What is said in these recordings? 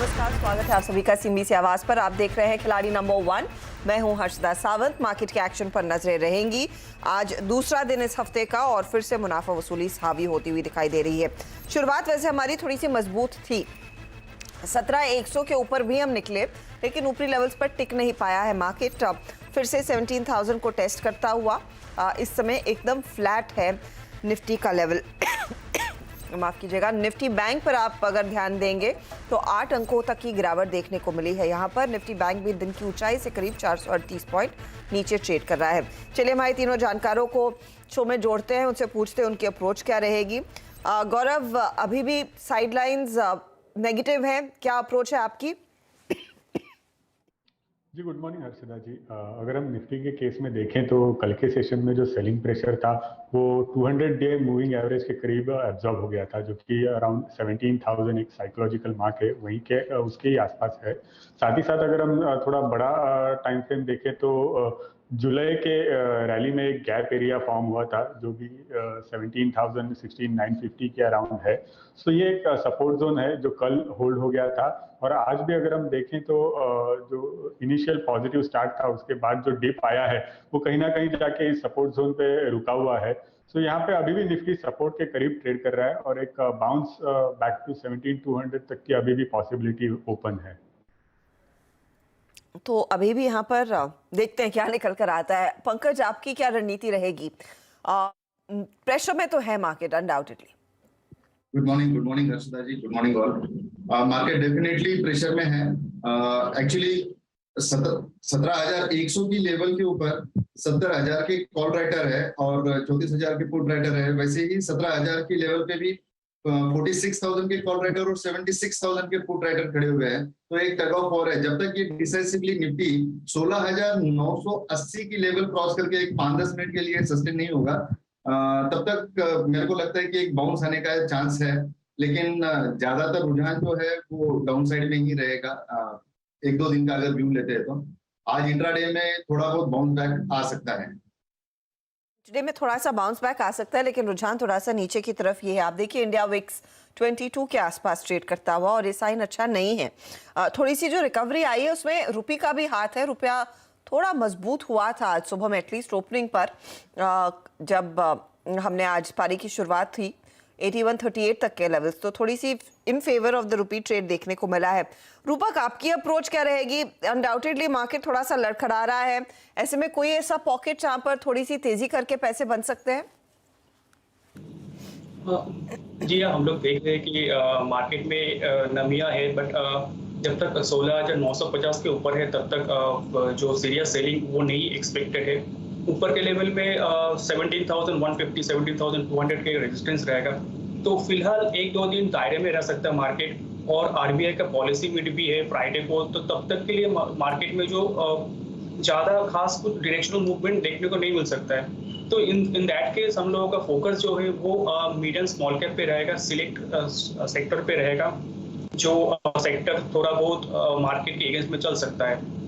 नमस्कार, स्वागत है आप सभी का सीएनबीसी आवाज पर। आप देख रहे हैं खिलाड़ी नंबर 1। मैं हूं हर्षदा सावंत। मार्केट के एक्शन पर नजरें रहेंगी। आज दूसरा दिन इस हफ्ते का और फिर से मुनाफा वसूली हावी होती हुई दिखाई दे रही है। शुरुआत वैसे हमारी थोड़ी सी मजबूत थी, 17,100 के ऊपर भी हम निकले, लेकिन ऊपरी लेवल्स पर टिक नहीं पाया है मार्केट। फिर से 17,000 को टेस्ट करता हुआ इस समय एकदम फ्लैट है निफ्टी का लेवल। माफ कीजिएगा, निफ्टी बैंक पर आप अगर ध्यान देंगे तो 8 अंकों तक की गिरावट देखने को मिली है। यहाँ पर निफ्टी बैंक भी दिन की ऊंचाई से करीब 438 पॉइंट नीचे ट्रेड कर रहा है। चलिए हमारे तीनों जानकारों को शो में जोड़ते हैं, उनसे पूछते हैं उनकी अप्रोच क्या रहेगी। गौरव, अभी भी साइडलाइंस नेगेटिव है, क्या अप्रोच है आपकी? जी गुड मॉर्निंग हर्षदा जी। अगर हम निफ्टी के केस में देखें तो कल के सेशन में जो सेलिंग प्रेशर था वो 200 डे मूविंग एवरेज के करीब एब्जॉर्ब हो गया था, जो कि अराउंड 17,000 एक साइकोलॉजिकल मार्क है, वहीं के उसके ही आसपास है। साथ ही साथ अगर हम थोड़ा बड़ा टाइम फ्रेम देखें तो जुलाई के रैली में एक गैप एरिया फॉर्म हुआ था जो भी 17,000 16,950 के अराउंड है। सो ये एक सपोर्ट जोन है जो कल होल्ड हो गया था। और आज भी अगर हम देखें तो जो इनिशियल पॉजिटिव स्टार्ट था उसके बाद जो डिप आया है वो कहीं ना कहीं जाके इस सपोर्ट जोन पे रुका हुआ है। सो यहाँ पे अभी भी निफ्टी सपोर्ट के करीब ट्रेड कर रहा है और एक बाउंस बैक टू 17,200 तक की अभी भी पॉसिबिलिटी ओपन है। तो अभी भी यहाँ पर देखते हैं क्या निकल कर आता है। पंकज, आपकी क्या रणनीति रहेगी? प्रेशर में तो है market undoubtedly. Good morning Harshada ji, good morning all. Market definitely pressure में है। एक्चुअली 17,100 की लेवल के ऊपर 70,000 के कॉल राइटर है और 34,000 के पुट राइटर है। वैसे ही 17,000 की लेवल पे भी 46,000 के कॉल राइटर और 76,000 के पुट राइटर खड़े हुए हैं। तो एक टग ऑफ वॉर है। जब तक ये डिसाइसिवली निफ्टी 16,980 की लेवल क्रॉस करके एक 5-10 मिनट के लिए सस्टेन नहीं होगा, तब तक मेरे को लगता है कि एक बाउंस आने का चांस है। लेकिन ज्यादातर रुझान जो है वो डाउन साइड में ही रहेगा। 1-2 दिन का अगर व्यू लेते हैं तो आज इंट्राडे में थोड़ा बहुत बाउंस बैक आ सकता है। टुडे में थोड़ा सा बाउंस बैक आ सकता है, लेकिन रुझान थोड़ा सा नीचे की तरफ ये है। आप देखिए इंडिया विक्स 22 के आसपास ट्रेड करता हुआ और ये साइन अच्छा नहीं है। थोड़ी सी जो रिकवरी आई है उसमें रुपये का भी हाथ है। रुपया थोड़ा मजबूत हुआ था आज सुबह में, एटलीस्ट ओपनिंग पर जब हमने आज पारी की शुरुआत थी 8138 तक के लेवल्स, तो थोड़ी सी in favour of the rupee trade देखने को मिला है। रूपक, आपकी अप्रोच क्या रहेगी? अनडाउटेडली मार्केट थोड़ा सा लड़खड़ा रहा है, ऐसे में कोई ऐसा पॉकेट जहां पर थोड़ी सी तेजी करके पैसे बन सकते हैं? जी हाँ, हम लोग देख रहे हैं कि मार्केट में नमियाँ है, बट जब तक 16,950 के ऊपर है तब तक जो सीरियस सेलिंग वो नहीं एक्सपेक्टेड है। ऊपर के लेवल में 17,150 17,200 के रेजिस्टेंस रहेगा। तो फिलहाल 1-2 दिन दायरे में रह सकता है मार्केट। और आरबीआई का पॉलिसी मीट भी है फ्राइडे को, तो तब तक के लिए मार्केट में जो ज़्यादा खास कुछ डायरेक्शनल मूवमेंट देखने को नहीं मिल सकता है। तो इन दैट केस हम लोगों का फोकस जो है वो मीडियम स्मॉल कैप पे रहेगा, सिलेक्ट सेक्टर पे रहेगा, जो सेक्टर थोड़ा बहुत मार्केट के अगेंस्ट में चल सकता है।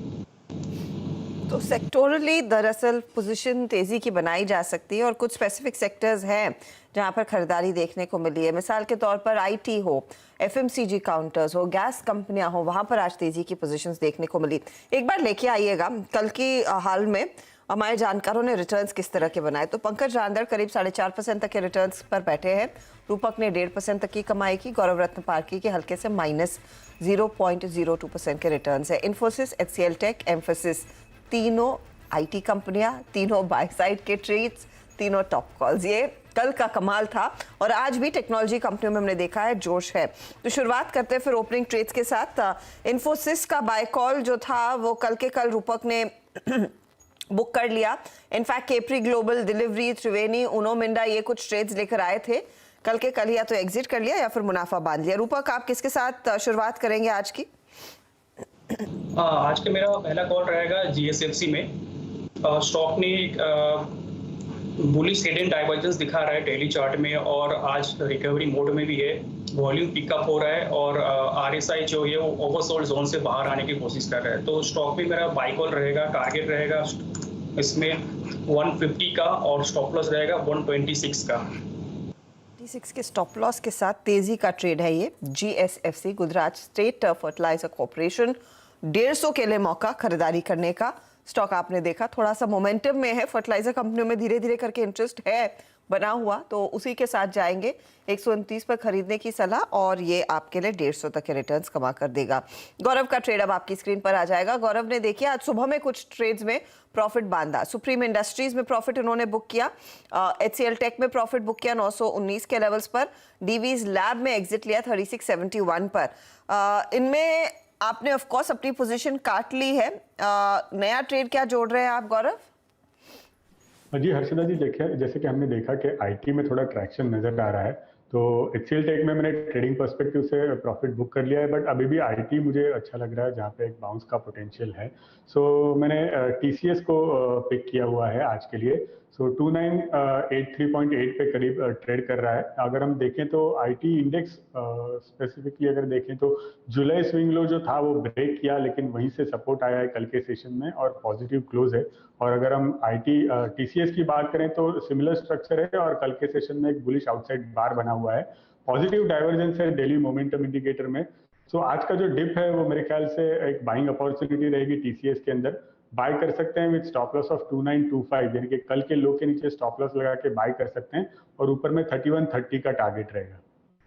तो सेक्टोरली दरअसल पोजीशन तेजी की बनाई जा सकती है और कुछ स्पेसिफिक सेक्टर्स हैं जहां पर खरीदारी देखने को मिली है। मिसाल के तौर पर आईटी हो, एफएमसीजी काउंटर्स हो, गैस कंपनियां हो, वहां पर आज तेजी की पोजीशंस देखने को मिली। एक बार लेके आइएगा कल की हाल में हमारे जानकारों ने रिटर्न्स किस तरह के बनाए। तो पंकज रांदर करीब 4.5% तक के रिटर्न्स पर बैठे हैं। रूपक ने 1.5% तक की कमाई की। गौरव रत्न पार्की के हल्के से -0.02% के रिटर्न्स है। इन्फोसिस, एचसीएल टेक, एम्फोसिस, तीनों आईटी कंपनियां, तीनों बाय साइड के ट्रेड्स, तीनों टॉप कॉल्स। ये कल का कमाल था और आज भी टेक्नोलॉजी कंपनियों में हमने देखा है जोश है। तो शुरुआत करते हैं फिर ओपनिंग ट्रेड्स के साथ। इन्फोसिस का बाय कॉल जो था वो कल के कल रूपक ने बुक कर लिया। इनफैक्ट केपरी ग्लोबल, डिलीवरी, त्रिवेणी, उनो मिंडा ये कुछ ट्रेड्स लेकर आए थे कल के कल, या तो एग्जिट कर लिया या फिर मुनाफा बांध लिया। रूपक, आप किसके साथ शुरुआत करेंगे आज की? आज का मेरा पहला कॉल रहेगा जीएसएफसी में। स्टॉक ने बुलिश ट्रेड डाइवर्जेंस दिखा रहा है डेली चार्ट में और आज रिकवरी मोड में भी है। वॉल्यूम पिकअप हो रहा है और आरएसआई जो है वो ओवरसोल्ड जोन से बाहर आने की कोशिश कर रहा है। तो स्टॉक में मेरा बाय कॉल रहेगा। टारगेट रहेगा इसमें 150 का और स्टॉप लॉस रहेगा 126 का। 26 के स्टॉप लॉस के साथ तेजी का ट्रेड है ये। GSFC Gujarat state fertiliser corporation 150 के लिए मौका खरीदारी करने का। स्टॉक आपने देखा थोड़ा सा मोमेंटम में है, फर्टिलाइजर कंपनियों में धीरे धीरे करके इंटरेस्ट है बना हुआ, तो उसी के साथ जाएंगे। 129 पर खरीदने की सलाह और ये आपके लिए 150 तक के रिटर्न्स कमा कर देगा। गौरव का ट्रेड अब आपकी स्क्रीन पर आ जाएगा। गौरव ने देखिए आज सुबह में कुछ ट्रेड्स में प्रॉफिट बांधा। सुप्रीम इंडस्ट्रीज में प्रॉफिट उन्होंने बुक किया, HCL टेक में प्रॉफिट बुक किया 919 के लेवल्स पर, डीवीज लैब में एग्जिट लिया 3671 पर। इनमें आपने ऑफ कोर्स अपनी पोजीशन काट ली है। नया ट्रेड क्या जोड़ रहे हैं आप गौरव? जी हर्षदा जी, देखिए जैसे कि हमने देखा कि आईटी में थोड़ा ट्रैक्शन नजर आ रहा है, तो HCL टेक में मैंने ट्रेडिंग पर्सपेक्टिव से प्रॉफिट बुक कर लिया है, बट अभी भी आईटी मुझे अच्छा लग रहा है जहाँ पे एक बाउंस का पोटेंशियल है। सो मैंने TCS को पिक किया हुआ है आज के लिए। सो 2983.8 पे करीब ट्रेड कर रहा है। अगर हम देखें तो आईटी इंडेक्स स्पेसिफिकली अगर देखें तो जुलाई स्विंग लो जो था वो ब्रेक किया, लेकिन वहीं से सपोर्ट आया है कल के सेशन में और पॉजिटिव क्लोज है। और अगर हम TCS की बात करें तो सिमिलर स्ट्रक्चर है और कल के सेशन में एक बुलिश आउटसाइड बार बना हुआ है। पॉजिटिव डाइवर्जेंस है डेली मोमेंटम इंडिकेटर में। सो आज का जो डिप है वो मेरे ख्याल से एक बाइंग अपॉर्चुनिटी रहेगी TCS के अंदर। बाय कर सकते हैं विद स्टॉप लॉस ऑफ 2925, यानी कि कल के लो के नीचे स्टॉप लॉस लगा के बाय कर सकते हैं और ऊपर में 3130 का टारगेट रहेगा।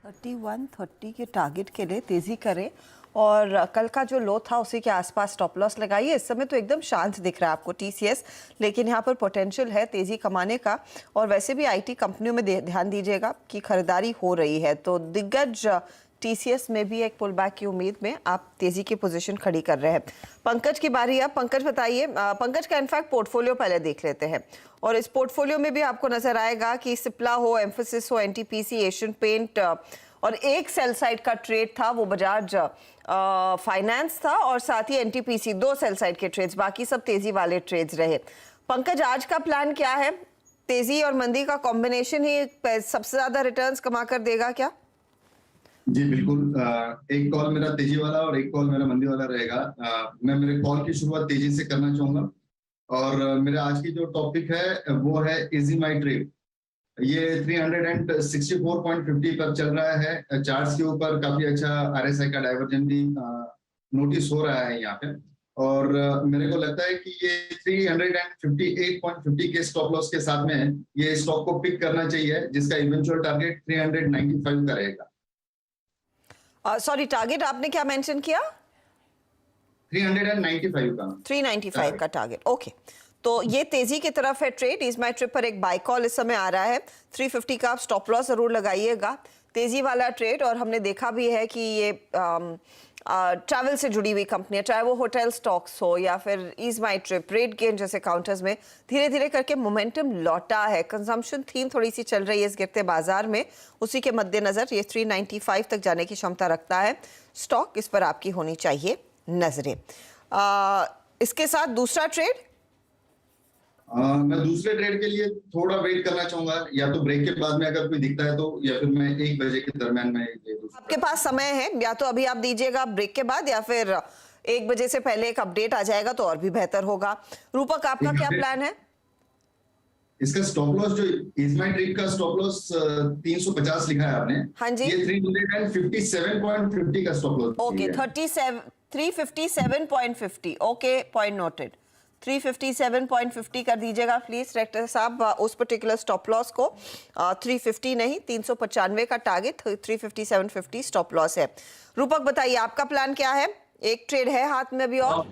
3130 के टारगेट के लिए तेजी करें और कल का जो लो था उसी के आसपास स्टॉप लॉस लगाइए। इस समय तो एकदम शांत दिख रहा है आपको TCS, लेकिन यहाँ पर पोटेंशियल है तेजी कमाने का। और वैसे भी IT कंपनियों में ध्यान दीजिएगा कि खरीदारी हो रही है, तो दिग्गज TCS में भी एक पुल बैक की उम्मीद में आप तेजी की पोजीशन खड़ी कर रहे हैं। पंकज की बारी है। पंकज बताइए, पंकज का इनफैक्ट पोर्टफोलियो पहले देख लेते हैं और इस पोर्टफोलियो में भी आपको नजर आएगा कि सिप्ला हो, एम्फोसिस हो, NTPC, एशियन पेंट और एक सेल साइड का ट्रेड था वो बजाज फाइनेंस था और साथ ही NTPC, 2 सेल साइड के ट्रेड्स, बाकी सब तेजी वाले ट्रेड्स रहे। पंकज आज का प्लान क्या है? तेजी और मंदी का कॉम्बिनेशन ही सबसे ज्यादा रिटर्न्स कमा कर देगा क्या? जी बिल्कुल, एक कॉल मेरा तेजी वाला और एक कॉल मेरा मंदी वाला रहेगा। मैं मेरे कॉल की शुरुआत तेजी से करना चाहूंगा और मेरा आज की जो टॉपिक है वो है इजी माई ट्रेड। ये 364.50 पर चल रहा है। चार्ट्स के ऊपर काफी अच्छा RSI का डाइवर्जन भी नोटिस हो रहा है यहाँ पे और मेरे को लगता है कि ये 358.50 के स्टॉप लॉस के साथ में ये स्टॉक को पिक करना चाहिए, जिसका इवेंचुअल टारगेट 395 का रहेगा। सॉरी, टारगेट आपने क्या मेंशन किया? 395 का। 395 का टारगेट, ओके। तो ये तेजी की तरफ है ट्रेड। इज माई ट्रिप पर एक बाय कॉल इस समय आ रहा है। 350 का आप स्टॉप लॉस जरूर लगाइएगा। तेजी वाला ट्रेड, और हमने देखा भी है कि ये ट्रैवल से जुड़ी हुई कंपनियां, चाहे वो होटल स्टॉक्स हो या फिर is my trip, rate gain जैसे काउंटर्स में धीरे धीरे करके मोमेंटम लौटा है। कंजम्पशन थीम थोड़ी सी चल रही है इस गिरते बाजार में, उसी के मद्देनजर ये 395 तक जाने की क्षमता रखता है स्टॉक। इस पर आपकी होनी चाहिए नजरें। इसके साथ दूसरा ट्रेड, मैं दूसरे ट्रेड के लिए थोड़ा वेट करना चाहूंगा, या तो ब्रेक के बाद में अगर कोई दिखता है तो, या फिर मैं 1 बजे के दरमियान में आपके पास समय है, या तो अभी आप दीजिएगा ब्रेक के बाद या फिर 1 बजे से पहले एक अपडेट आ जाएगा तो और भी बेहतर होगा। रूपक, आपका क्या प्लान है? इसका स्टॉप लॉस जो इज माई ट्रेड का स्टॉप लॉस 350 लिखा है आपने। हाँ जी, ये 357.50 का stop loss. Okay, 357.50, okay, point noted. 357.50 कर दीजिएगा प्लीज डायरेक्टर साहब उस पर्टिकुलर स्टॉप लॉस को। 350 नहीं, 395 का टारगेट, 357.50 स्टॉप लॉस है। रूपक बताइए आपका प्लान क्या है? एक ट्रेड है हाथ में अभी और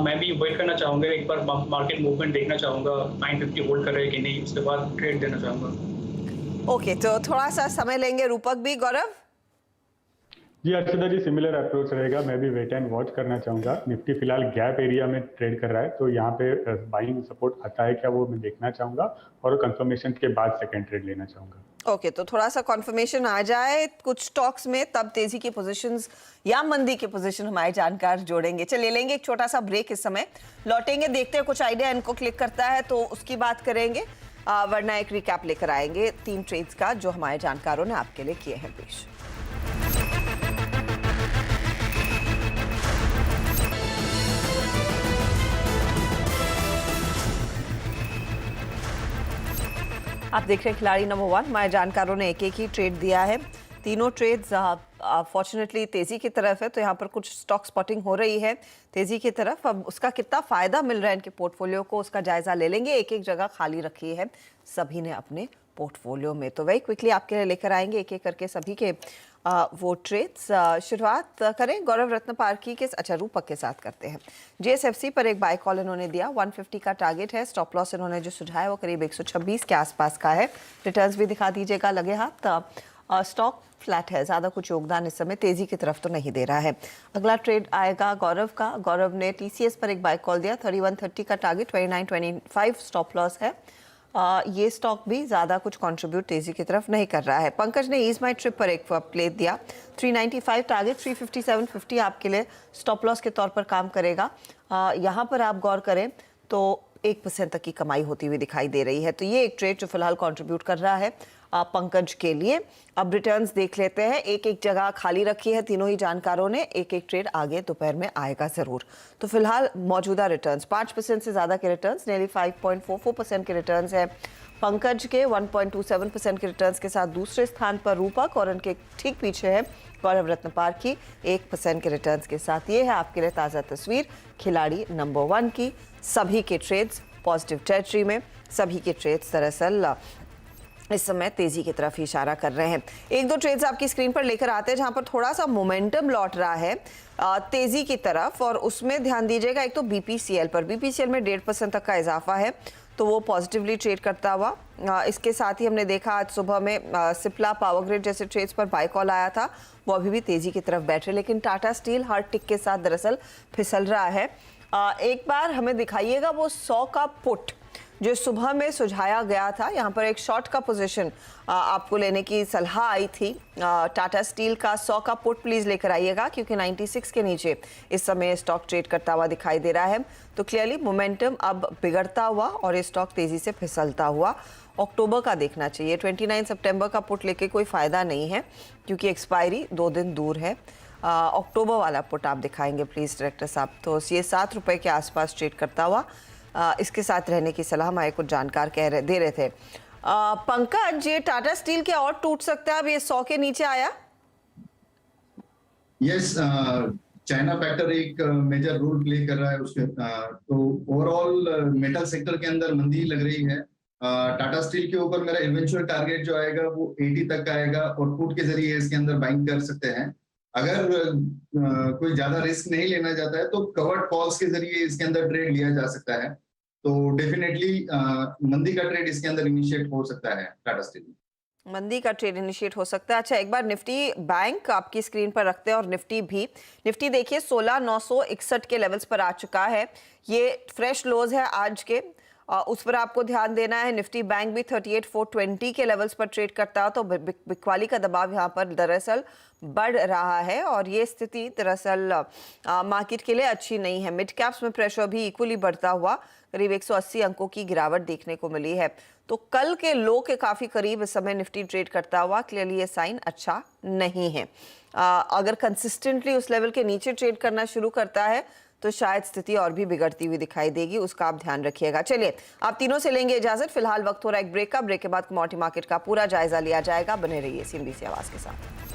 मैं भी वेट करना चाहूंगा, एक बार मार्केट मूवमेंट देखना चाहूंगा, 950 होल्ड कर रहे हैं कि नहीं, उसके बाद ट्रेड देना चाहूंगा। ओके, तो थोड़ा सा समय लेंगे रूपक भी। गौरव जी अर्षदा जी, सिमिलर अप्रोच रहेगा। मैं भी वेट एंड वॉच करना चाहूंगा। निफ्टी फिलहाल गैप एरिया में ट्रेड कर रहा है, तो यहाँ पे बाइंग सपोर्ट आता है क्या वो मैं देखना चाहूंगा और कंफर्मेशन के बाद सेकंड ट्रेड लेना चाहूंगा। ओके, तो थोड़ा सा कंफर्मेशन आ जाए कुछ स्टॉक्स में, तब तेजी की पोजीशंस या मंदी की पोजीशन हमारे जानकार जोड़ेंगे। चलिए लेंगे एक छोटा सा ब्रेक, इस समय लौटेंगे, देखते हैं कुछ आइडिया इनको क्लिक करता है तो उसकी बात करेंगे, वरना एक रिकैप लेकर आएंगे 3 ट्रेड्स का जो हमारे जानकारों ने आपके लिए किए हैं पेश। आप देख रहे हैं खिलाड़ी नंबर 1। हमारे जानकारों ने एक एक ही ट्रेड दिया है। तीनों ट्रेड्स फॉर्चुनेटली तेजी की तरफ है, तो यहाँ पर कुछ स्टॉक स्पॉटिंग हो रही है तेजी की तरफ। अब उसका कितना फायदा मिल रहा है इनके पोर्टफोलियो को, उसका जायजा ले लेंगे। एक एक जगह खाली रखी है सभी ने अपने पोर्टफोलियो में, तो वही क्विकली आपके लिए लेकर आएंगे एक एक करके सभी के वो ट्रेड्स। शुरुआत करें गौरव रत्नपारखी के, अच्छा रूपक के साथ करते हैं। JSFC पर एक बाय कॉल इन्होंने दिया, 150 का टारगेट है। स्टॉप लॉस इन्होंने जो सुझाया वो करीब 126 के आसपास का है। रिटर्न्स भी दिखा दीजिएगा लगे हाथ। स्टॉक फ्लैट है, ज़्यादा कुछ योगदान इस समय तेज़ी की तरफ तो नहीं दे रहा है। अगला ट्रेड आएगा गौरव का। गौरव ने TCS पर एक बाय कॉल दिया, 3130 का टारगेट, 2925 स्टॉप लॉस है। ये स्टॉक भी ज़्यादा कुछ कंट्रीब्यूट तेज़ी की तरफ नहीं कर रहा है। पंकज ने ईज माई ट्रिप पर एक प्ले दिया, 395 टारगेट, 357.50 आपके लिए स्टॉप लॉस के तौर पर काम करेगा। यहाँ पर आप गौर करें तो 1% तक की कमाई होती हुई दिखाई दे रही है, तो ये एक ट्रेड जो फिलहाल कंट्रीब्यूट कर रहा है पंकज के लिए। अब रिटर्न्स देख लेते हैं। एक एक जगह खाली रखी है तीनों ही जानकारों ने। एक एक ट्रेड आगे दोपहर में आएगा ज़रूर। तो फिलहाल मौजूदा रिटर्न्स 5% से ज़्यादा के रिटर्न्स, नेली 5.44% के रिटर्न्स है पंकज के। 1.27% के रिटर्न्स के साथ दूसरे स्थान पर रूपक, और उनके ठीक पीछे है गौरव रत्नपारखी 1% के रिटर्न्स के साथ। ये है आपके लिए ताज़ा तस्वीर खिलाड़ी नंबर 1 की। सभी के ट्रेड्स पॉजिटिव टेरिटरी में, सभी के ट्रेड्स दरअसल इस समय तेजी की तरफ इशारा कर रहे हैं। एक दो ट्रेड्स आपकी स्क्रीन पर लेकर आते हैं जहां पर थोड़ा सा मोमेंटम लौट रहा है तेजी की तरफ, और उसमें ध्यान दीजिएगा। एक तो BPCL पर, BPCL में 1.5% तक का इजाफा है, तो वो पॉजिटिवली ट्रेड करता हुआ। इसके साथ ही हमने देखा आज सुबह में सिप्ला, पावर ग्रिड जैसे ट्रेड्स पर बाय कॉल आया था, वो अभी भी तेजी की तरफ बैठ रहे। लेकिन टाटा स्टील हार्ड टिक के साथ दरअसल फिसल रहा है। एक बार हमें दिखाइएगा वो 100 का पुट जो सुबह में सुझाया गया था। यहाँ पर एक शॉर्ट का पोजीशन आपको लेने की सलाह आई थी। टाटा स्टील का 100 का पुट प्लीज लेकर आइएगा, क्योंकि 96 के नीचे इस समय स्टॉक ट्रेड करता हुआ दिखाई दे रहा है। तो क्लियरली मोमेंटम अब बिगड़ता हुआ और ये स्टॉक तेजी से फिसलता हुआ अक्टूबर का देखना चाहिए। 29 सितंबर का पुट लेके कोई फायदा नहीं है, क्योंकि एक्सपायरी 2 दिन दूर है। अक्टूबर वाला पुट आप दिखाएंगे प्लीज डायरेक्टर साहब। तो ये 7 रुपए के आसपास ट्रेड करता हुआ इसके साथ रहने की सलाह हमारे कुछ जानकार दे रहे थे। पंकज, ये टाटा स्टील के और टूट सकता है, अब ये 100 के नीचे आया? यस, चाइना फैक्टर एक मेजर रोल प्ले कर रहा है उसके। तो ओवरऑल मेटल सेक्टर के अंदर मंदी लग रही है। टाटा स्टील के ऊपर मेरा इवेंचुअल टारगेट जो आएगा वो 80 तक का आएगा, और पुट के जरिए इसके अंदर बाइंग कर सकते हैं। अगर कोई ज्यादा रिस्क नहीं लेना चाहता है तो कवर्ड कॉल्स के जरिए इसके अंदर ट्रेड लिया जा सकता है। तो डेफिनेटली मंदी का ट्रेड इसके अंदर इनिशिएट हो सकता है टाटा स्टील में। मंदी का ट्रेड इनिशिएट हो सकता है। अच्छा, एक बार निफ्टी बैंक आपकी स्क्रीन पर रखते हैं, और निफ्टी भी। निफ्टी देखिए 16,961 के लेवल्स पर आ चुका है। ये फ्रेश लोज है आज के, उस पर आपको ध्यान देना है। निफ्टी बैंक भी 38,420 के लेवल्स पर ट्रेड करता है, तो बिकवाली का दबाव यहाँ पर दरअसल बढ़ रहा है, और ये स्थिति दरअसल मार्केट के लिए अच्छी नहीं है। मिड कैप्स में प्रेशर भी इक्वली बढ़ता हुआ करीब 180 अंकों की गिरावट देखने को मिली है। तो कल के लो के काफ़ी करीब इस समय निफ्टी ट्रेड करता हुआ, क्लियरली ये साइन अच्छा नहीं है। अगर कंसिस्टेंटली उस लेवल के नीचे ट्रेड करना शुरू करता है तो शायद स्थिति और भी बिगड़ती हुई दिखाई देगी, उसका आप ध्यान रखिएगा। चलिए, आप तीनों से लेंगे इजाजत। फिलहाल वक्त हो रहा है एक ब्रेक का। ब्रेक के बाद कमोडिटी मार्केट का पूरा जायजा लिया जाएगा। बने रहिए CNBC आवाज के साथ।